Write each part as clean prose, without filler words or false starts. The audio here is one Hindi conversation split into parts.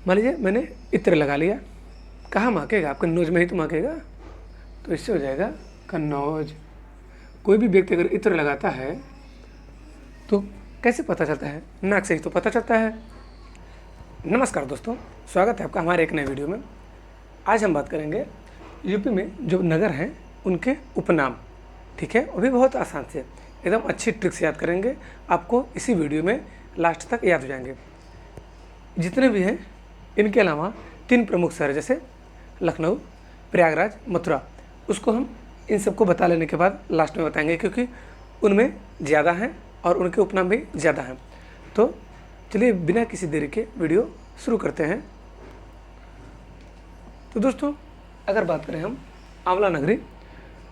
मान लीजिए मैंने इत्र लगा लिया, कहाँ महकेगा? आपके नोज में ही तो महकेगा, तो इससे हो जाएगा कन्नौज। कोई भी व्यक्ति अगर इत्र लगाता है तो कैसे पता चलता है? नाक से ही तो पता चलता है। नमस्कार दोस्तों, स्वागत है आपका हमारे एक नए वीडियो में। आज हम बात करेंगे यूपी में जो नगर हैं उनके उपनाम, ठीक है? वो भी बहुत आसान से, एकदम अच्छी ट्रिक से याद करेंगे। आपको इसी वीडियो में लास्ट तक याद हो जाएंगे जितने भी हैं। इनके अलावा 3 प्रमुख शहर जैसे लखनऊ, प्रयागराज, मथुरा, उसको हम इन सबको बता लेने के बाद लास्ट में बताएंगे, क्योंकि उनमें ज़्यादा हैं और उनके उपनाम भी ज़्यादा हैं। तो चलिए बिना किसी देरी के वीडियो शुरू करते हैं। तो दोस्तों, अगर बात करें हम आंवला नगरी,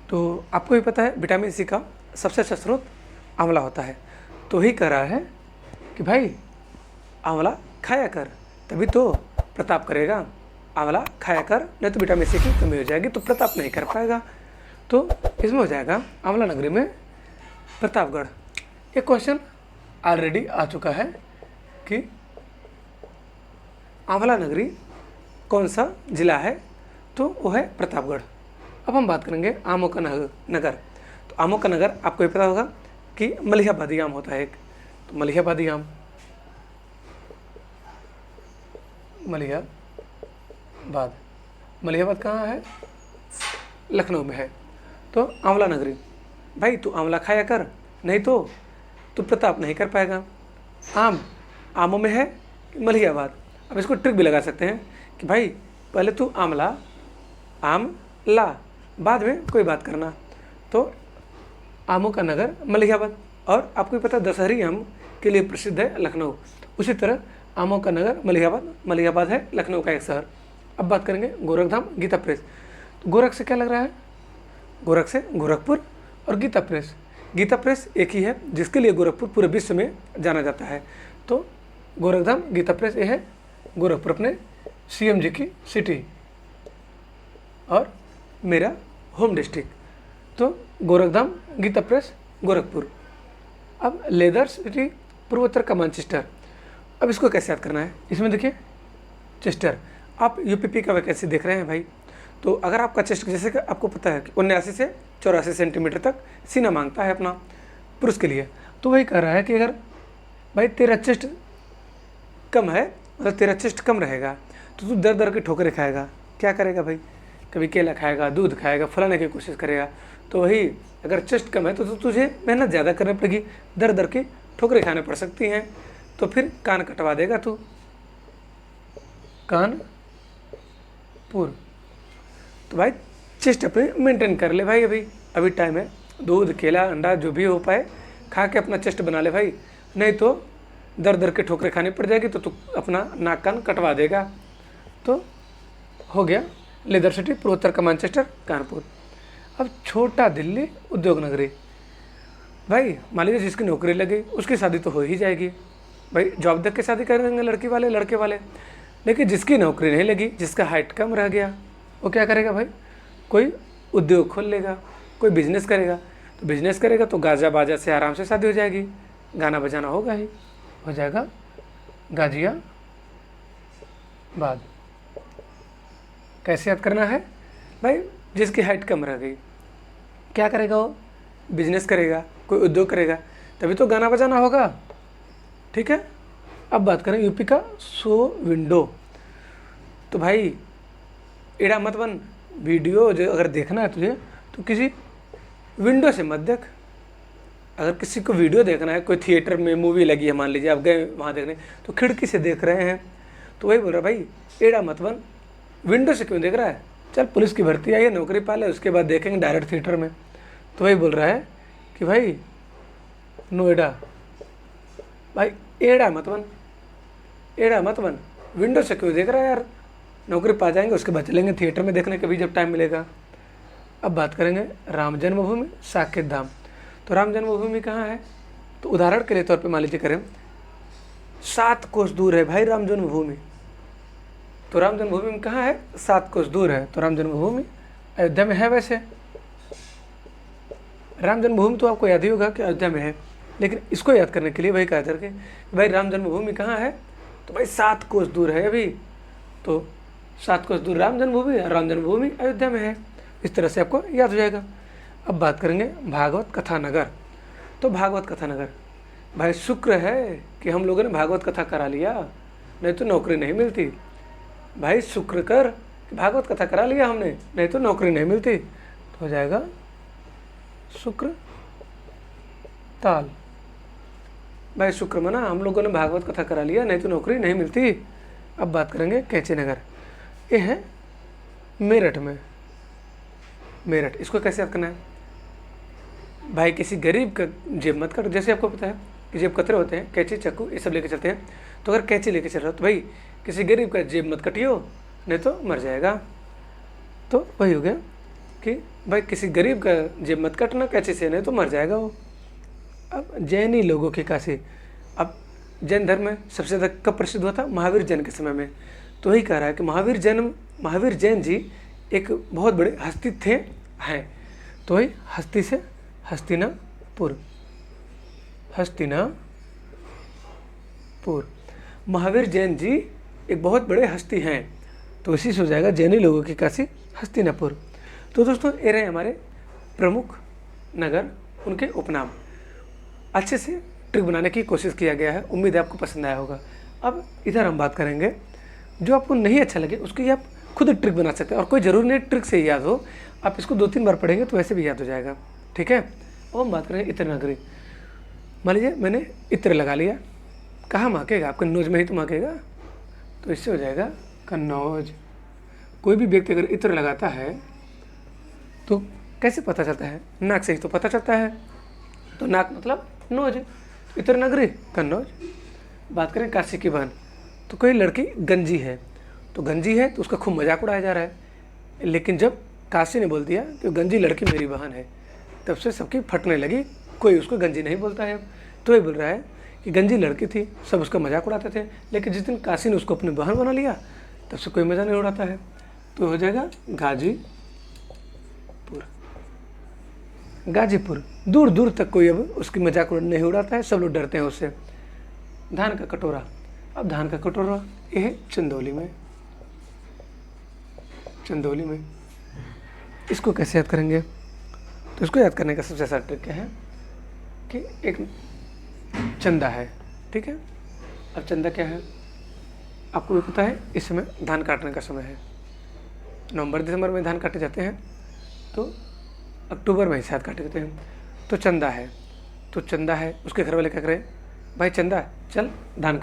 तो आपको भी पता है विटामिन सी का सबसे अच्छा स्रोत आंवला होता है। तो वही कह रहा है कि भाई आंवला खाया कर, तभी तो प्रताप करेगा। आंवला खाया कर, नहीं तो विटामिन सी की कमी हो जाएगी तो प्रताप नहीं कर पाएगा। तो इसमें हो जाएगा आंवला नगरी में प्रतापगढ़। एक क्वेश्चन ऑलरेडी आ चुका है कि आंवला नगरी कौन सा जिला है, तो वो है प्रतापगढ़। अब हम बात करेंगे आमों का नगर। तो आमों का नगर आपको ये पता होगा कि मलिहाबादी आम होता है एक, तो मलिहाबादी आम, मलिहाबाद कहाँ है? लखनऊ में है। तो आंवला नगरी, भाई तू आंवला खाया कर, नहीं तो तू प्रताप नहीं कर पाएगा। आमों में है मलिहाबाद। अब इसको ट्रिक भी लगा सकते हैं कि भाई पहले तू आम ला, बाद में कोई बात करना। तो आमों का नगर मलिहाबाद। और आपको पता है दशहरी आम के लिए प्रसिद्ध है लखनऊ। उसी तरह आमों का नगर मलिहाबाद है लखनऊ का एक शहर। अब बात करेंगे गोरखधाम, गीता प्रेस। तो गोरख से क्या लग रहा है? गोरख से गोरखपुर, और गीता प्रेस एक ही है जिसके लिए गोरखपुर पूरे विश्व में जाना जाता है। तो गोरखधाम, गीता प्रेस ये है गोरखपुर, अपने सीएम जी की सिटी और मेरा होम डिस्ट्रिक्ट। तो गोरखधाम, गीता प्रेस, गोरखपुर। अब लेदर सिटी पूर्वोत्तर का मैनचेस्टर। अब इसको कैसे याद करना है? इसमें देखिए चेस्टर, आप यूपीपी का वैकेंसी देख रहे हैं भाई, तो अगर आपका चेस्ट, जैसे कि आपको पता है कि 79 से 84 सेंटीमीटर तक सीना मांगता है अपना पुरुष के लिए, तो वही कह रहा है कि अगर भाई तेरा चेस्ट कम है, मतलब तेरा चेस्ट कम रहेगा, तो तू दर दर की ठोकरें खाएगा। क्या करेगा भाई? कभी केला खाएगा, दूध खाएगा, फलाने की कोशिश करेगा। तो वही अगर चेस्ट कम है तो तुझे मेहनत ज़्यादा करनी पड़ेगी, दर दर की ठोकरें खाने पड़ सकती हैं। तो फिर कान कटवा देगा तू, कानपुर। तो भाई चेस्ट अपने मेंटेन कर ले भाई, अभी टाइम है। दूध, केला, अंडा जो भी हो पाए खा के अपना चेस्ट बना ले भाई, नहीं तो दर दर के ठोकरें खानी पड़ जाएगी तो तू अपना नाक कान कटवा देगा। तो हो गया लेदर सिटी, पूर्वोत्तर का मैनचेस्टर, कानपुर। अब छोटा दिल्ली, उद्योग नगरी। भाई मान लीजिए जिसकी नौकरी लगी उसकी शादी तो हो ही जाएगी, भाई जॉब देख के शादी कर देंगे लड़के वाले। लेकिन जिसकी नौकरी नहीं लगी, जिसका हाइट कम रह गया, वो क्या करेगा भाई? कोई उद्योग खोल लेगा, कोई बिजनेस करेगा। तो बिजनेस करेगा तो गाजा बाजा से आराम से शादी हो जाएगी, गाना बजाना होगा ही, हो जाएगा गाजियाबाद। कैसे याद करना है भाई? जिसकी हाइट कम रह गई, क्या करेगा वो? बिजनेस करेगा, कोई उद्योग करेगा, तभी तो गाना बजाना होगा, ठीक है? अब बात करें यूपी का शो विंडो। तो भाई एड़ा मत बन, वीडियो जो अगर देखना है तुझे तो किसी विंडो से मत देख। अगर किसी को वीडियो देखना है, कोई थिएटर में मूवी लगी है, मान लीजिए आप गए वहाँ देखने, तो खिड़की से देख रहे हैं, तो वही बोल रहा भाई एड़ा मत बन, विंडो से क्यों देख रहा है? चल पुलिस की भर्ती आई है, नौकरी पा ले, उसके बाद देखेंगे डायरेक्ट थिएटर में। तो वही बोल रहा है कि भाई नोएडा, भाई एड़ा मत बन, विंडो से क्यों देख रहा है यार? नौकरी पा जाएंगे, उसके बाद चलेंगे थिएटर में देखने के भी जब टाइम मिलेगा। अब बात करेंगे राम जन्मभूमि, साकेत धाम। तो राम जन्मभूमि कहाँ है? तो उदाहरण के लिए तौर पे मान लीजिए करें 7 कोस दूर है भाई राम जन्मभूमि। तो राम जन्मभूमि कहाँ है? 7 कोस दूर है। तो राम जन्मभूमि अयोध्या में है। वैसे राम जन्मभूमि तो आपको याद ही होगा कि अयोध्या में है, लेकिन इसको याद करने के लिए वही कहा करके भाई राम जन्मभूमि कहाँ है? तो भाई 7 कोस दूर है। अभी तो 7 कोस दूर राम जन्मभूमि, और राम जन्मभूमि अयोध्या में है। इस तरह से आपको याद हो जाएगा। अब बात करेंगे भागवत कथा नगर। तो भागवत कथा नगर, भाई शुक्र है कि हम लोगों ने भागवत कथा करा लिया, नहीं तो नौकरी नहीं मिलती। भाई शुक्र कर कि भागवत कथा करा लिया हमने, नहीं तो नौकरी नहीं मिलती। तो हो जाएगा शुक्र ताल। भाई शुक्र मना, हम लोगों ने भागवत कथा करा लिया, नहीं तो नौकरी नहीं मिलती। अब बात करेंगे कैंची नगर। ये है मेरठ में। मेरठ, इसको कैसे याद करना है? भाई किसी गरीब का जेब मत काटो। जैसे आपको पता है कि जेब कतरे होते हैं, कैंची चाकू ये सब लेके चलते हैं। तो अगर कैंची लेके चल रहे हो तो भाई किसी गरीब का जेब मत कटियो, नहीं तो मर जाएगा। तो वही हो गया कि भाई किसी गरीब का जेब मत काटना कैंची से, नहीं तो मर जाएगा वो। अब जैनी लोगों की काशी। अब जैन धर्म में सबसे ज़्यादा कब प्रसिद्ध हुआ था? महावीर जैन के समय में। तो वही कह रहा है कि महावीर जैन जी एक बहुत बड़े हस्ती थे हैं। तो वही हस्ती से हस्तिनापुर। महावीर जैन जी एक बहुत बड़े हस्ती हैं, तो इसी से हो जाएगा जैनी लोगों की काशी हस्तिनापुर। तो दोस्तों ये रहे हमारे प्रमुख नगर, उनके उपनाम। अच्छे से ट्रिक बनाने की कोशिश किया गया है, उम्मीद है आपको पसंद आया होगा। अब इधर हम बात करेंगे, जो आपको नहीं अच्छा लगे उसकी आप खुद ट्रिक बना सकते हैं, और कोई ज़रूरी नहीं ट्रिक से ही याद हो, आप इसको 2-3 बार पढ़ेंगे तो वैसे भी याद हो जाएगा। ठीक है। अब हम बात करेंगे इत्र नगरी। मान लीजिए मैंने इत्र लगा लिया, कहाँ महकेगा? आपके नोज में ही तो महकेगा, तो इससे हो जाएगा कन्नौज। कोई भी व्यक्ति अगर इत्र लगाता है तो कैसे पता चलता है? नाक से ही तो पता चलता है। तो नाक मतलब नोज, इत्र नगरी कन्नौज। बात करें काशी की बहन, तो कोई लड़की गंजी है, तो गंजी है तो उसका खूब मजाक उड़ाया जा रहा है। लेकिन जब काशी ने बोल दिया कि गंजी लड़की मेरी बहन है, तब से सबकी फटने लगी, कोई उसको गंजी नहीं बोलता है। तो ये बोल रहा है कि गंजी लड़की थी, सब उसका मजाक उड़ाते थे, लेकिन जिस दिन काशी ने उसको अपनी बहन बना लिया तब से कोई मज़ा नहीं उड़ाता है। तो हो जाएगा गाजीपुर। दूर दूर तक कोई अब उसकी मजाक नहीं उड़ाता है, सब लोग डरते हैं उससे। धान का कटोरा। अब धान का कटोरा ये है चंदौली में। इसको कैसे याद करेंगे? तो इसको याद करने का सबसे आसान ट्रिक क्या है कि एक चंदा है, ठीक है। अब चंदा क्या है आपको भी पता है, इस समय धान काटने का समय है। नवंबर दिसंबर में धान काटे जाते हैं, तो अक्टूबर में ही शायद काटे जाते हैं। तो चंदा है, उसके घर वाले क्या करें? भाई चंदा चल धान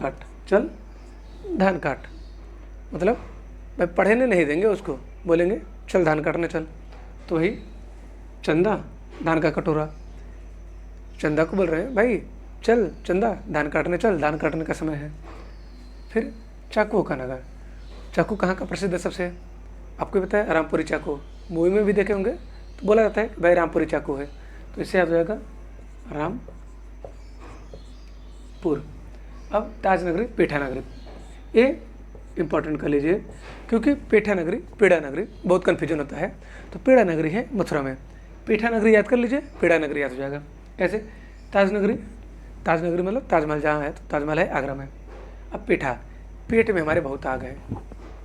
काट, मतलब भाई पढ़ने नहीं देंगे उसको, बोलेंगे चल धान काटने चल। तो वही चंदा धान का कटोरा, चंदा को बोल रहे हैं भाई चल चंदा धान काटने चल, धान काटने का समय है। फिर चाकू का नगर। चाकू कहाँ का प्रसिद्ध है सबसे? आपको पता है, रामपुरी चाकू। मूवी में भी देखे होंगे, तो बोला जाता है कि भाई रामपुरी चाकू है, तो इससे याद हो जाएगा रामपुर। अब ताज नगरी, पेठा नगरी, ये इंपॉर्टेंट कर लीजिए, क्योंकि पेठा नगरी पेड़ा नगरी बहुत कन्फ्यूजन होता है। तो पेड़ा नगरी है मथुरा में, पेठा नगरी याद कर लीजिए, पेड़ा नगरी याद हो जाएगा। कैसे? ताज नगरी मतलब ताजमहल जहाँ है, तो ताजमहल है आगरा में। अब पेठा, पेट में हमारे बहुत आग है,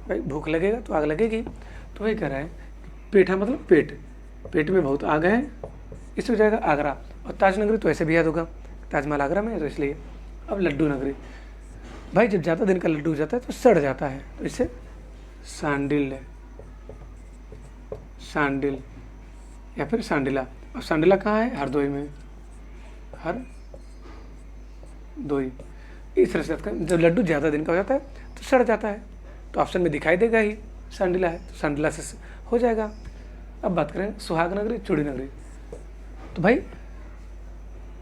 भाई भूख लगेगा तो आग लगेगी, तो वही कह रहा है पेठा मतलब पेट में बहुत आग है, इससे हो जाएगा आगरा। और ताज नगरी तो ऐसे भी याद होगा, ताजमहल आगरा में है, तो इसलिए। अब लड्डू नगरी, भाई जब ज़्यादा दिन का लड्डू हो जाता है तो सड़ जाता है, तो इससे सांडिल या फिर सांडिला। और सांडिला कहाँ है? हरदोई में, हरदोई। इस तरह से जब लड्डू ज़्यादा दिन का हो जाता है तो सड़ जाता है, तो ऑप्शन में दिखाई देगा ही सांडिला है, तो सांडिला से हो जाएगा। अब बात करें सुहाग नगरी, चूड़ी नगरी। तो भाई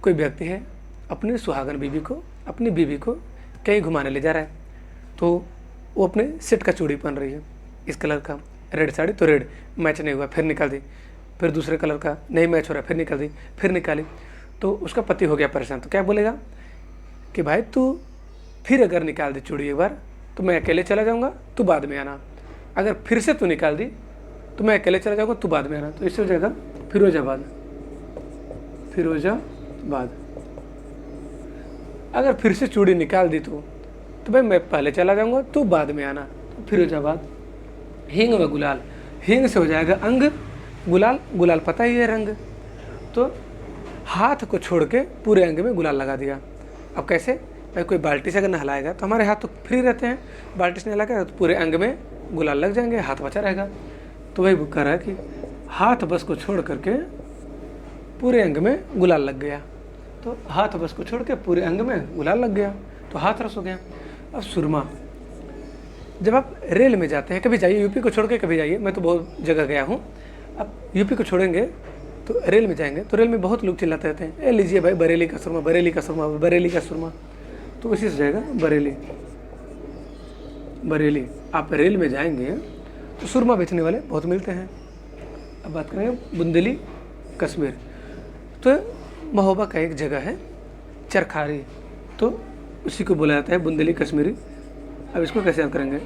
कोई व्यक्ति है अपनी सुहागन बीवी को, अपनी बीवी को कहीं घुमाने ले जा रहा है, तो वो अपने सेट का चूड़ी पहन रही है, इस कलर का, रेड साड़ी, तो रेड मैच नहीं हुआ, फिर निकाल दी। फिर दूसरे कलर का नहीं मैच हो रहा, फिर निकाल दी, फिर निकाली, तो उसका पति हो गया परेशान। तो क्या बोलेगा कि भाई तू फिर अगर निकाल दी चूड़ी एक बार तो मैं अकेले चला जाऊँगा, तू बाद में आना। अगर फिर से तू निकाल दी तो मैं अकेले चला जाऊँगा, तू बाद में आना। तो इससे हो जाएगा फिरोजाबाद। अगर फिर से चूड़ी निकाल दी तो भाई मैं पहले चला जाऊँगा, तू बाद में आना। तो फिरोजाबाद। हींग में गुलाल, हींग से हो जाएगा अंग, गुलाल, गुलाल पता ही है रंग। तो हाथ को छोड़ के पूरे अंग में गुलाल लगा दिया। अब कैसे भाई, कोई बाल्टी से अगर नहलाएगा तो हमारे हाथ तो फ्री रहते हैं, बाल्टी से नहलाएगा तो पूरे अंग में गुलाल लग जाएंगे, हाथ बचा रहेगा। तो वही कह रहा है कि हाथ बस को छोड़ करके पूरे अंग में गुलाल लग गया। तो हाथ बस को छोड़ के पूरे अंग में गुलाल लग गया, तो हाथ रस हो गया। अब सुरमा, जब आप रेल में जाते हैं, कभी जाइए यूपी को छोड़ के, कभी जाइए, मैं तो बहुत जगह गया हूँ। अब यूपी को छोड़ेंगे तो रेल में जाएंगे, तो रेल में बहुत लोग चिल्लाते रहते हैं, ए लीजिए भाई बरेली का सुरमा, बरेली का सुरमा, बरेली का सुरमा। तो इसी से जाएगा बरेली, बरेली। आप रेल में जाएंगे तो सुरमा बेचने वाले बहुत मिलते हैं। अब बात करेंगे बुंदेली कश्मीर। तो महोबा का एक जगह है चरखारी, तो उसी को बोला जाता है बुंदेली कश्मीरी। अब इसको कैसे याद करेंगे,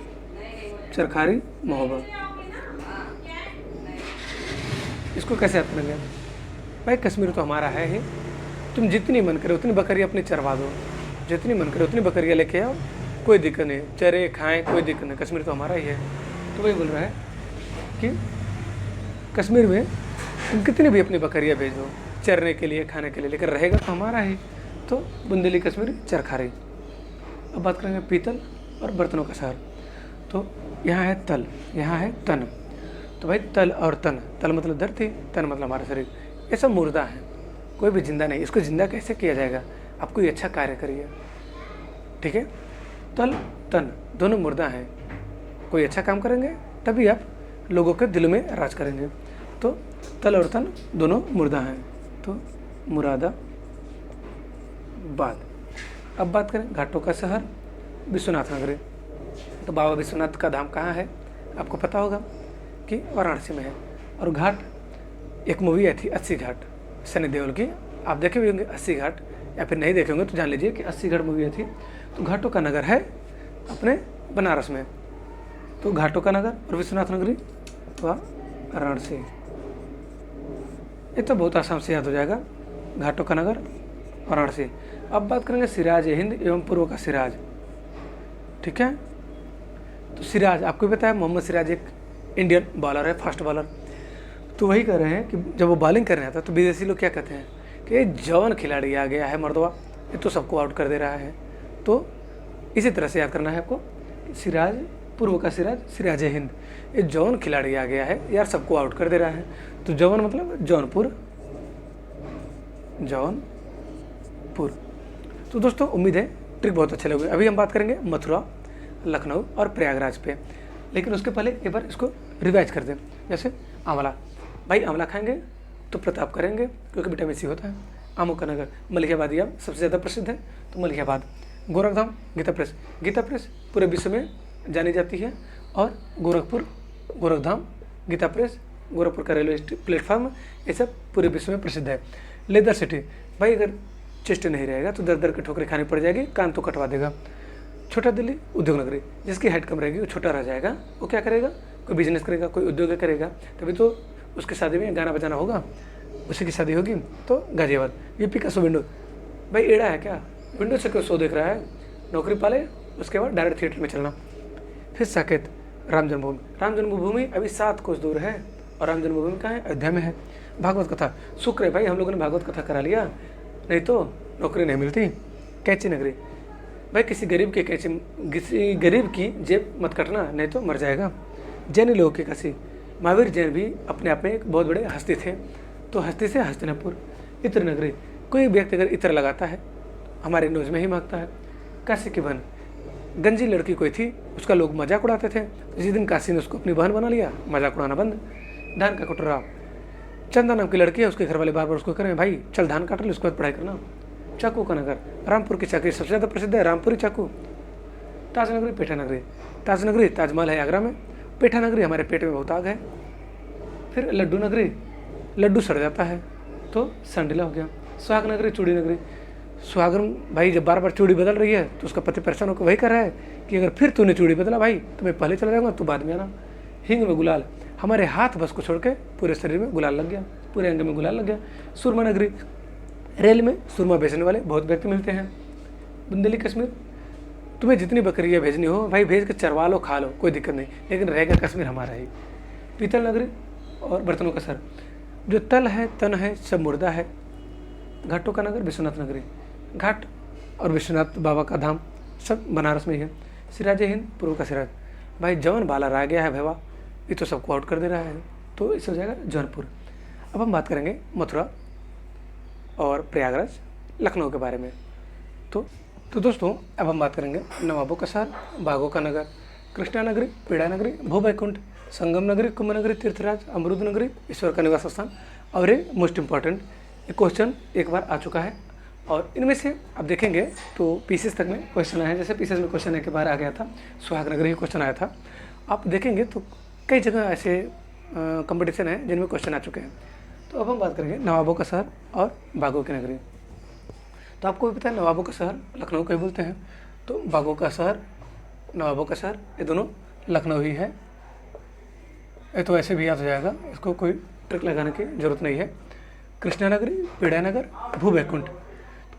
चरखारी महोबा, इसको कैसे याद करेंगे भाई। कश्मीर तो हमारा है ही, तुम जितनी मन करे उतनी बकरियाँ अपनी चरवा दो, जितनी मन करे उतनी बकरियाँ लेके आओ, कोई दिक्कत नहीं, चरे खाएं कोई दिक्कत नहीं, कश्मीर तो हमारा ही है। तो वही बोल रहा है कि कश्मीर में तुम कितनी भी अपनी बकरियाँ भेजो चरने के लिए, खाने के लिए, लेकिन रहेगा तो हमारा ही। तो बुंदेली कश्मीरी चरखारी। अब बात करेंगे पीतल और बर्तनों का शहर। तो यहाँ है तल, यहाँ है तन। तो भाई तल और तन, तल मतलब धरती, तन मतलब हमारा शरीर, ये सब मुर्दा है, कोई भी जिंदा नहीं। इसको जिंदा कैसे किया जाएगा, आप कोई अच्छा कार्य करिए, ठीक है। तल तन दोनों मुर्दा हैं, कोई अच्छा काम करेंगे तभी आप लोगों के दिलों में राज करेंगे। तो तल और तन दोनों मुर्दा हैं। तो मुरादाबाद। अब बात करें घाटों का शहर विश्वनाथ नगरी। तो बाबा विश्वनाथ का धाम कहाँ है, आपको पता होगा कि वाराणसी में है। और घाट, एक मूवी आई थी 80 घाट सनी देओल की, आप देखे भी होंगे 80 घाट, या फिर नहीं देखे होंगे तो जान लीजिए कि 80 घाट मूवी आई थी। तो घाटों का नगर है अपने बनारस में। तो घाटों का नगर और विश्वनाथ नगरी वाराणसी, ये तो बहुत आसान से याद हो जाएगा, घाटों का नगर वाराणसी। अब बात करेंगे सिराज हिंद एवं पूर्व का सिराज, ठीक है। तो सिराज आपको पता है, मोहम्मद सिराज एक इंडियन बॉलर है, फास्ट बॉलर। तो वही कह रहे हैं कि जब वो बॉलिंग करने आता है तो विदेशी लोग क्या कहते हैं कि ये जवान खिलाड़ी आ गया है मर्दवा, ये तो सबको आउट कर दे रहा है। तो इसी तरह से याद करना है आपको, सिराज, पूर्व का सिराज, सिराज हिंद, ये जवान खिलाड़ी आ गया है यार, सबको आउट कर दे रहा है। तो जवान मतलब जौनपुर, जौनपुर। तो दोस्तों उम्मीद है ट्रिक बहुत अच्छे लगे। अभी हम बात करेंगे मथुरा, लखनऊ और प्रयागराज पे, लेकिन उसके पहले एक बार इसको रिवाइज कर दें। जैसे आंवला, भाई आंवला खाएंगे तो प्रताप करेंगे क्योंकि विटामिन सी होता है। आमों का नगर मलिहाबाद या सबसे ज़्यादा प्रसिद्ध है, तो मलिहाबाद। गोरखधाम गीता प्रेस, गीता प्रेस पूरे विश्व में जानी जाती है। और गोरखपुर, गोरखधाम, गीता प्रेस, गोरखपुर का रेलवे प्लेटफॉर्म, ये सब पूरे विश्व में प्रसिद्ध है। लेदर सिटी, भाई अगर चेस्ट नहीं रहेगा तो दर दर की ठोकरें खानी पड़ जाएगी, कान तो कटवा देगा। छोटा दिल्ली उद्योग नगरी, जिसकी हाइट कम रहेगी वो छोटा रह जाएगा, वो क्या करेगा, कोई बिजनेस करेगा, कोई उद्योग करेगा, तभी तो उसकी शादी में गाना बजाना होगा, उसी की शादी होगी। तो गाजियाबाद। यूपी का शो विंडो, भाई एड़ा है क्या, विंडो से क्यों शो देख रहा है, नौकरी पाले उसके बाद डायरेक्ट थिएटर में चलना। फिर साकेत, राम जन्मभूमि, राम जन्मभूमि अभी 7 कोस दूर है, और राम जन्मभूमि कहाँ है, अयोध्या में है। भागवत कथा, शुक्र है भाई हम लोगों ने भागवत कथा करा लिया, नहीं तो नौकरी नहीं मिलती। कैची नगरी, भाई किसी गरीब की जेब मत कटना, नहीं तो मर जाएगा। जैन लोगों की काशी, महावीर जैन भी अपने आप में एक बहुत बड़े हस्ती थे, तो हस्ती से हस्तिनापुर। इत्र नगरी, कोई व्यक्ति अगर इत्र लगाता है हमारे न्यूज़ में ही मांगता है। काशी की बहन, गंजी लड़की कोई थी, उसका लोग मजाक उड़ाते थे, जिस दिन काशी ने उसको अपनी बहन बना लिया, मजाक उड़ाना बंद। धान का कटोरा, चंदा नाम की लड़की है, उसके घर वाले बार बार उसको करें भाई चल धान काट ले, उसके बाद पढ़ाई करना। चाकू का नगर, रामपुर की चाकू सबसे ज़्यादा प्रसिद्ध है, रामपुरी चाकू। ताज नगरी, पेठा नगरी, ताज नगरी ताजमहल है आगरा में, पेठा नगरी हमारे पेट में बहुत आग है। फिर लड्डू नगरी, लड्डू सड़ जाता है तो संडीला हो गया। सुहाग नगरी, चूड़ी नगरी, सुहागन भाई जब बार बार चूड़ी बदल रही है तो उसका पति परेशान होकर वही कर रहा है कि अगर फिर तूने चूड़ी बदला भाई तो मैं पहले चला जाऊँगा, तू बाद में आना। हिंग में गुलाल, हमारे हाथ बस को छोड़ के पूरे शरीर में गुलाल लग गया, पूरे अंग में गुलाल लग गया। सुरमा नगरी, रेल में सुरमा बेचने वाले बहुत व्यक्ति मिलते हैं। बुंदेली कश्मीर, तुम्हें जितनी बकरियाँ भेजनी हो भाई भेज कर चरवा लो, खा लो, कोई दिक्कत नहीं, लेकिन रहेगा कश्मीर हमारा ही। पीतल नगरी और बर्तनों का शहर। जो तल है तन है सब मुर्दा है। घाटों का नगर विश्वनाथ नगरी। घाट और विश्वनाथ बाबा का धाम सब बनारस में ही है। सिराज हिंद पूर्व का सिराज। भाई जवन बाला रह गया है भैया, ये तो सबको आउट कर दे रहा है, तो इससे हो जाएगा जौनपुर। अब हम बात करेंगे मथुरा और प्रयागराज लखनऊ के बारे में। तो दोस्तों अब हम बात करेंगे नवाबों का शहर, बाघों का नगर, कृष्णा नगरी, पीड़ा नगरी, भूवैकुंठ, संगम नगरी, कुंभ नगरी, तीर्थराज, अमरुद नगरी, ईश्वर का निवास स्थान। और ये मोस्ट इंपॉर्टेंट ये क्वेश्चन एक बार आ चुका है, और इनमें से आप देखेंगे तो पीसेस तक में क्वेश्चन आए हैं। जैसे पीसेस में क्वेश्चन एक बार आ गया था, सुहाग नगरी क्वेश्चन आया था। आप देखेंगे तो कई जगह ऐसे कंपटीशन है जिनमें क्वेश्चन आ चुके हैं। तो अब हम बात करेंगे नवाबों का शहर और बाघों की नगरी। तो आपको भी पता है नवाबों का शहर लखनऊ को ही बोलते हैं, तो बाघों का शहर, नवाबों का शहर, ये दोनों लखनऊ ही है। ये तो ऐसे भी याद हो जाएगा, इसको कोई ट्रिक लगाने की जरूरत नहीं है। कृष्णा नगरी, पीड़ा नगर, भूवैकुंठ।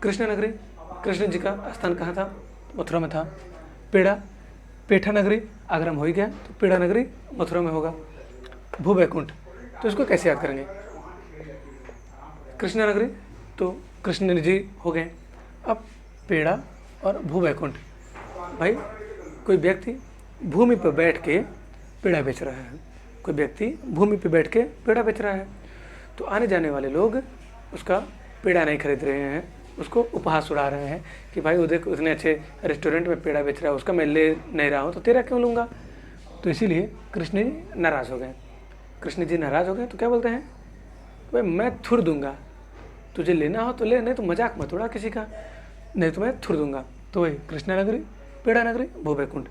कृष्णा नगरी, कृष्ण जी का स्थान कहाँ था? मथुरा में था। पेठा नगरी आगरा में हो ही गया, तो पीड़ा नगरी मथुरा में होगा। भूवैकुंठ, तो इसको कैसे याद करेंगे? कृष्णा नगरी तो कृष्ण जी हो गए। अब पेड़ा और भूवैकुंठ, भाई कोई व्यक्ति भूमि पर बैठ के पेड़ा बेच रहा है, कोई व्यक्ति भूमि पर बैठ के पेड़ा बेच रहा है, तो आने जाने वाले लोग उसका पेड़ा नहीं खरीद रहे हैं, उसको उपहास उड़ा रहे हैं कि भाई वो देख उतने अच्छे रेस्टोरेंट में पेड़ा बेच रहा है, उसका मैं ले नहीं रहा हूँ तो तेरा क्यों लूँगा। तो इसीलिए कृष्ण जी नाराज़ हो गए। कृष्ण जी नाराज़ हो गए तो क्या बोलते हैं, भाई मैं थुड़ दूंगा, तुझे लेना हो तो ले, नहीं तो मजाक मत उड़ा किसी का, नहीं तो मैं थुड़ दूंगा। तो वही कृष्णा नगरी, पीड़ा नगरी, भूवैकुंठ।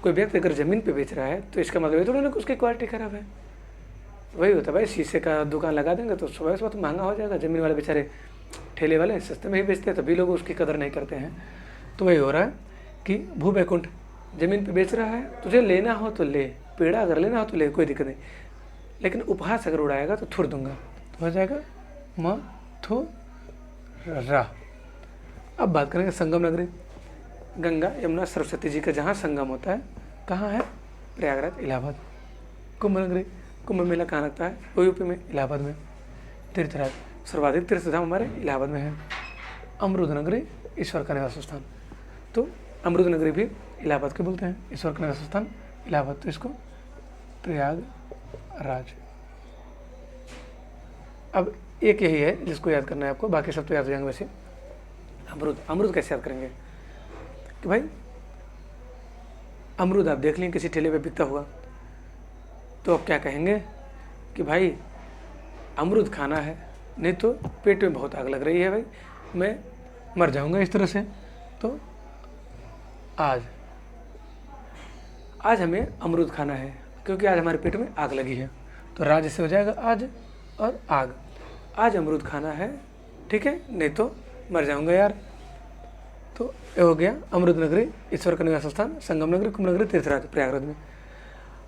कोई व्यक्ति अगर ज़मीन पे बेच रहा है तो इसका मतलब ये थोड़ा ना कि उसकी क्वालिटी खराब है। वही होता है भाई, शीशे का दुकान लगा देंगे तो सुबह सुबह तो महंगा हो जाएगा। ज़मीन वाले बेचारे ठेले वाले सस्ते में ही बेचते हैं, तभी लोग उसकी कदर नहीं करते हैं। तो वही हो रहा है कि भूवैकुंठ ज़मीन पे बेच रहा है, तुझे लेना हो तो ले, पेड़ा अगर लेना हो तो ले, कोई दिक्कत नहीं, लेकिन उपहास अगर उड़ाएगा तो थुड़ दूंगा, तो हो जाएगा मथुरा। अब बात करेंगे संगम नगरी। गंगा यमुना सरस्वती जी का जहाँ संगम होता है, कहाँ है? प्रयागराज, इलाहाबाद। कुंभ नगरी, कुंभ मेला कहाँ लगता है? वो यूपी में, इलाहाबाद में। तीर्थराज, सर्वाधिक तीर्थ धाम हमारे इलाहाबाद में है। अमरुद नगरी, ईश्वर का निवास स्थान। तो अमरुद नगरी भी इलाहाबाद के बोलते हैं, ईश्वर का निवास स्थान इलाहाबाद, तो इसको प्रयागराज। अब एक यही है जिसको याद करना है आपको, बाकी सब तो याद हो जाएंगे वैसे। अमरुद कैसे याद करेंगे कि भाई अमरूद आप देख लें किसी ठेले पे बिकता हुआ, तो आप क्या कहेंगे कि भाई अमरूद खाना है, नहीं तो पेट में बहुत आग लग रही है, भाई मैं मर जाऊंगा इस तरह से। तो आज हमें अमरूद खाना है क्योंकि आज हमारे पेट में आग लगी है, तो राज से हो जाएगा आज और आग। आज अमरूद खाना है, ठीक है, नहीं तो मर जाऊंगा यार। तो ये हो गया अमरुद नगरी, ईश्वर का निवास स्थान, संगम नगरी, कुंभ नगरी, तीर्थराज, प्रयागराज में।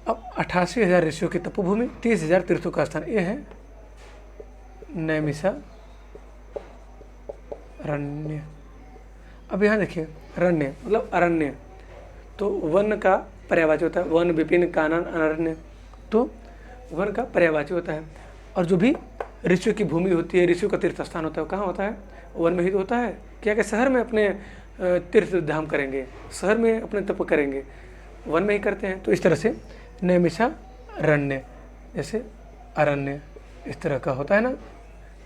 अब 88,000 ऋषियों की तपोभूमि, 30,000 तीर्थों का स्थान, ये है नैमिषारण्य। अब यहाँ देखिए, रण्य मतलब अरण्य, तो वन का पर्यायवाची होता है, वन, विपिन, कानन, अरण्य, तो वन का पर्यायवाची होता है। और जो भी ऋषियों की भूमि होती है, ऋषियों का तीर्थ स्थान होता है, वो कहाँ होता है? वन में ही तो होता है। क्या कि शहर में अपने तीर्थ धाम करेंगे, शहर में अपने तप करेंगे, वन में ही करते हैं। तो इस तरह से नैमिषारण्य, जैसे अरण्य इस तरह का होता है ना,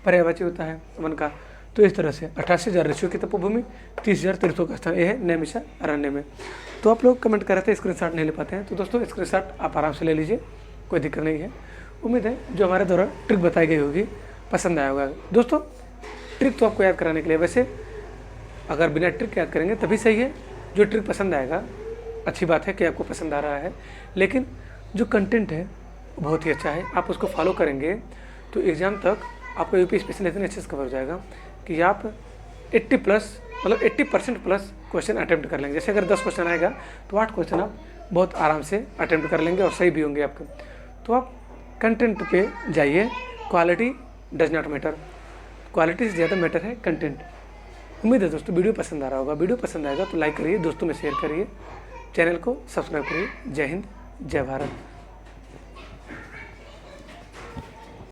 पर्यायवाची होता है वन का। तो इस तरह से 88,000 ऋषियों की तपोभूमि, 30,000 तीर्थों का स्थान, ये है नैमिषारण्य में। तो आप लोग कमेंट कर रहे थे स्क्रीनशॉट नहीं ले पाते हैं, तो दोस्तों स्क्रीनशॉट आप आराम से ले लीजिए, कोई दिक्कत नहीं है। उम्मीद है जो हमारे द्वारा ट्रिक बताई गई होगी पसंद आया होगा। दोस्तों ट्रिक तो आपको याद कराने के लिए, वैसे अगर बिना ट्रिक याद करेंगे तभी सही है। जो ट्रिक पसंद आएगा, अच्छी बात है कि आपको पसंद आ रहा है, लेकिन जो कंटेंट है वो बहुत ही अच्छा है, आप उसको फॉलो करेंगे तो एग्ज़ाम तक आपको यूपी स्पेशल इतने अच्छे से कवर हो जाएगा कि आप 80% प्लस क्वेश्चन अटैम्प्ट कर लेंगे। जैसे अगर 10 क्वेश्चन आएगा तो 8 क्वेश्चन आप बहुत आराम से अटैम्प्ट कर लेंगे और सही भी होंगे आपके। तो आप कंटेंट पे जाइए, quality does not matter, quality से ज़्यादा मैटर है कंटेंट। उम्मीद है दोस्तों वीडियो पसंद आ रहा होगा। वीडियो पसंद आएगा तो लाइक करिए, दोस्तों में शेयर करिए, चैनल को सब्सक्राइब करिए। जय हिंद, जय भारत।